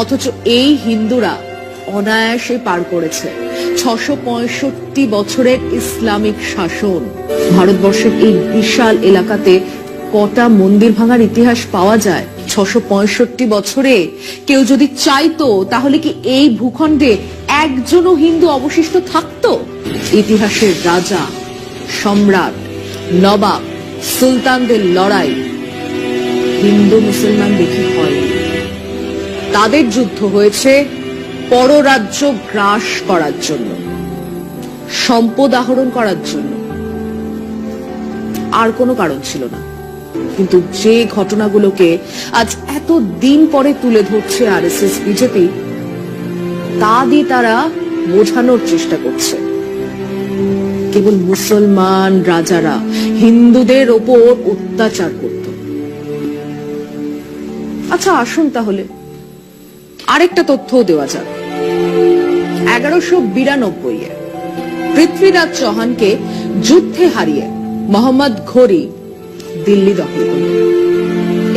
অথচ এই হিন্দুরা অনায়াসে পার করেছে 665 বছরের ইসলামিক শাসন। ভারতবর্ষের এই বিশাল এলাকাতে কটা মন্দির ভাঙার ইতিহাস পাওয়া যায়? 665 বছরে কেউ যদি চাইতো তাহলে কি এই ভূখণ্ডে একজনও হিন্দু অবশিষ্ট থাকতো? ইতিহাসের রাজা, সম্রাট, নবাব, সুলতানদের লড়াই হিন্দু মুসলমান দেখে হয়নি। তাদের যুদ্ধ হয়েছে পররাজ্য গ্রাস করার জন্য, সম্পদ আহরণ করার জন্য, আর কোনো কারণ ছিল না। কিন্তু যে ঘটনাগুলোকে আজ এত দিন পরে তুলে ধরছে আরএসএস বিজেপি, তা দিয়ে তারা বোঝানোর চেষ্টা করছে কেবল মুসলমান রাজারা হিন্দুদের ওপর অত্যাচার করত। আচ্ছা, আসুন তাহলে আরেকটা তথ্যও দেওয়া যাক। 1192-এ পৃথ্বীরাজ চৌহানকে যুদ্ধে হারিয়ে মোহাম্মদ ঘোরি দিল্লি দখল করলেন।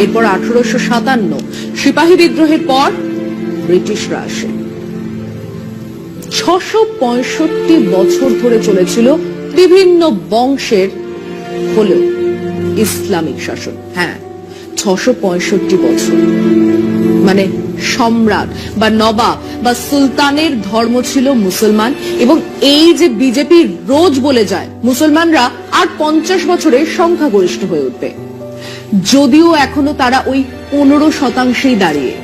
এরপর 1857 সিপাহী বিদ্রোহের পর ব্রিটিশরা আসে। 665 বছর ধরে চলেছিল বিভিন্ন বংশের হলেও ইসলামিক শাসন। হ্যাঁ, 665 বছর। মানে সম্রাট বা নবাব বা সুলতানের ধর্ম ছিল মুসলমান, এবং এই যে বিজেপি রোজ বলে যায় মুসলমানরা আর 50 বছরে সংখ্যাগরিষ্ঠ হয়ে উঠবে, যদিও এখনো তারা ওই 15%ই দাঁড়িয়ে।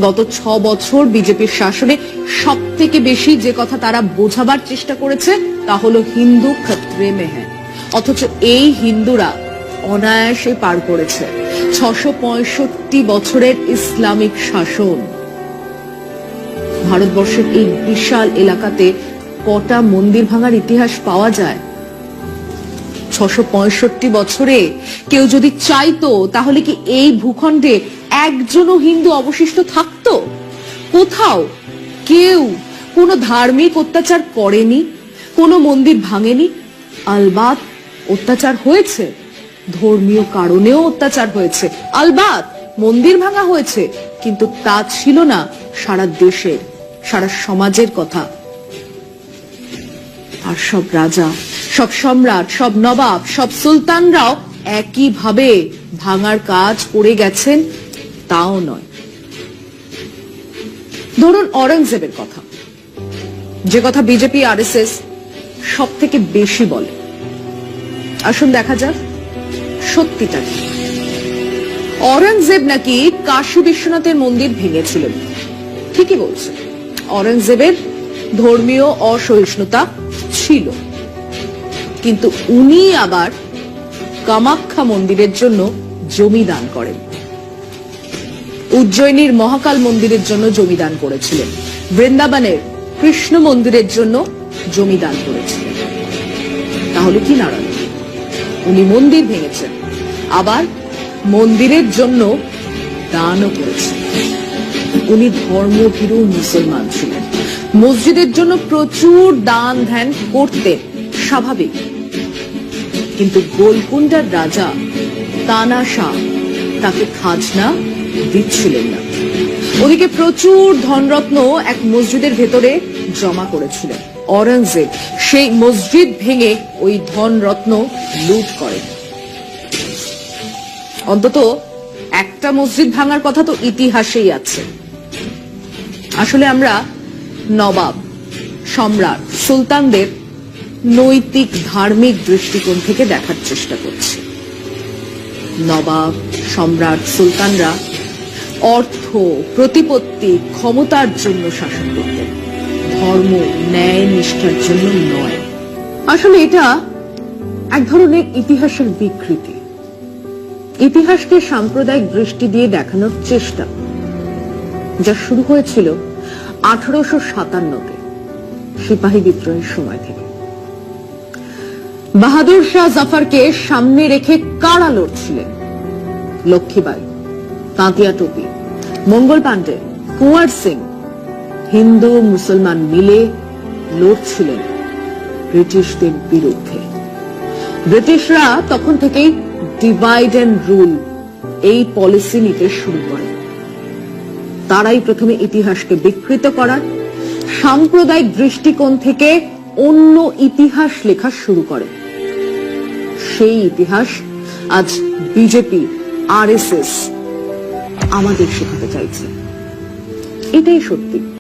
গত 6 বছর বিজেপির শাসনে সব থেকে বেশি যে কথা তারা বোঝাবার চেষ্টা করেছে তা হলো হিন্দু খতরে মে হ্যায়। অথচ এই হিন্দুরা অনায়াসে পার করেছে 665 বছরের ইসলামিক শাসন। ভারতবর্ষের এই বিশাল এলাকাতে কটা মন্দির ভাঙার ইতিহাস পাওয়া যায়? 665 বছরে কেউ যদি চাইতো তাহলে কি এই ভূখণ্ডে একজনও হিন্দু অবশিষ্ট থাকতো? কোথাও কেউ কোনো ধার্মিক অত্যাচার করেনি, কোনো মন্দির ভাঙেনি। আলবাত অত্যাচার হয়েছে, ধর্মীয় কারণেও অত্যাচার হয়েছে, আলবাত মন্দির ভাঙা হয়েছে, কিন্তু তা ছিল না সারা দেশের, সারা সমাজের কথা। আর সব রাজা, সব সম্রাট, সব নবাব, সব সুলতানরাও একইভাবে ভাঙার কাজ করে গেছেন তাও নয়। ধরুন অরঙ্গজেবের কথা, যে কথা বিজেপি আরএসএস সব থেকে বেশি বলে। আসুন দেখা যাক সত্যিটা কি। অরঙ্গজেব নাকি কাশী বিশ্বনাথের মন্দির ভেঙেছিলেন, ঠিকই বলছে। অরঙ্গজেবের ধর্মীয় অসহিষ্ণুতা ছিল, কিন্তু উনি আবার কামাখ্যা মন্দিরের জন্য জমি দান করেন, উজ্জয়িনীর মহাকাল মন্দিরের জন্য জমি দান করেছিলেন, বৃন্দাবনের কৃষ্ণ মন্দিরের জন্য জমি দান করেছিলেন। তাহলে কি নারায়ণ, উনি মন্দির ভেঙেছেন, আবার মন্দিরের জন্য দানও করেছেন। উনি ধর্মভীরু মুসলমান ছিলেন, মসজিদের জন্য প্রচুর দান ধ্যান করতেন, স্বাভাবিক। কিন্তু গোলকুন্ডার রাজা তানা শাহ তাকে খাজনা দিচ্ছিলেন না। ওদিকে প্রচুর ধনরত্ন এক মসজিদের ভেতরে জমা করেছিলেন। অরঙ্গজেব সেই মসজিদ ভেঙে ওই ধনরত্ন লুট করেন। অন্তত একটা মসজিদ ভাঙার কথা তো ইতিহাসেই আছে। আসলে আমরা নবাব, সম্রাট, সুলতানদের নৈতিক ধার্মিক দৃষ্টিকোণ থেকে দেখার চেষ্টা করছি। নবাব, সম্রাট, সুলতানরা অর্থ, প্রতিপত্তি, ক্ষমতার জন্য শাসন করতেন, ধর্ম, ন্যায়, নিষ্ঠার জন্য নয়। আসলে এটা এক ধরনের ইতিহাসের বিকৃতি, ইতিহাসকে সাম্প্রদায়িক দৃষ্টি দিয়ে দেখানোর চেষ্টা, যা শুরু হয়েছিল 1857-তে সিপাহী বিদ্রোহের সময় থেকে। বাহাদুর শাহ জাফরকে সামনে রেখে কারা লড়ছিলেন? লক্ষ্মীবাই, তাঁতিয়া টোপি, মঙ্গল পাণ্ডে, কুঁওয়ার সিং, হিন্দু মুসলমান মিলে লড়ছিলেন ব্রিটিশদের বিরুদ্ধে। ব্রিটিশরা তখন থেকেই ডিভাইড এন্ড রুল এই পলিসি নিতে শুরু করে। তারাই প্রথমে ইতিহাসকে বিকৃত করার, সাম্প্রদায়িক দৃষ্টিকোণ থেকে অন্য ইতিহাস লেখা শুরু করে। সেই ইতিহাস আজ বিজেপি, আরএসএস আমাদের শেখাতে চাইছে। এটাই সত্যি।